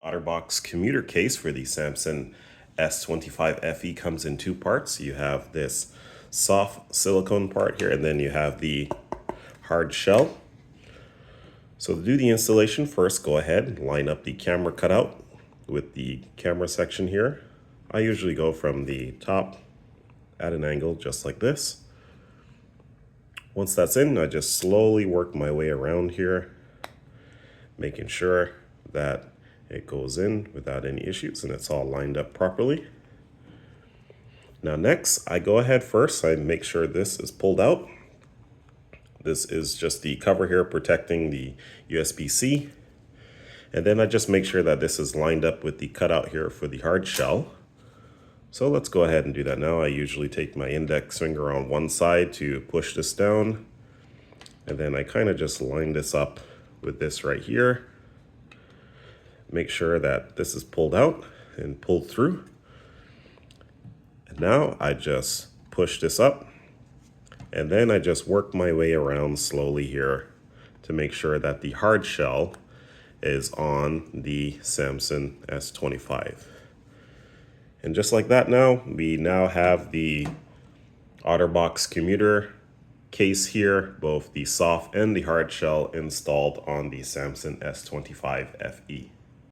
OtterBox commuter case for the Samsung S25 FE comes in two parts. You have this soft silicone part here, and then you have the hard shell. So to do the installation, first go ahead and line up the camera cutout with the camera section here. I usually go from the top at an angle just like this. Once that's in, I just slowly work my way around here, making sure that it goes in without any issues and it's all lined up properly. Now next, I go ahead first, I make sure this is pulled out. This is just the cover here protecting the USB-C. And then I just make sure that this is lined up with the cutout here for the hard shell. So let's go ahead and do that now. I usually take my index finger on one side to push this down. And then I kind of just line this up with this right here. Make sure that this is pulled out and pulled through. And now I just push this up. And then I just work my way around slowly here to make sure that the hard shell is on the Samsung S25. And just like that now, we now have the OtterBox commuter case here, both the soft and the hard shell installed on the Samsung S25 FE.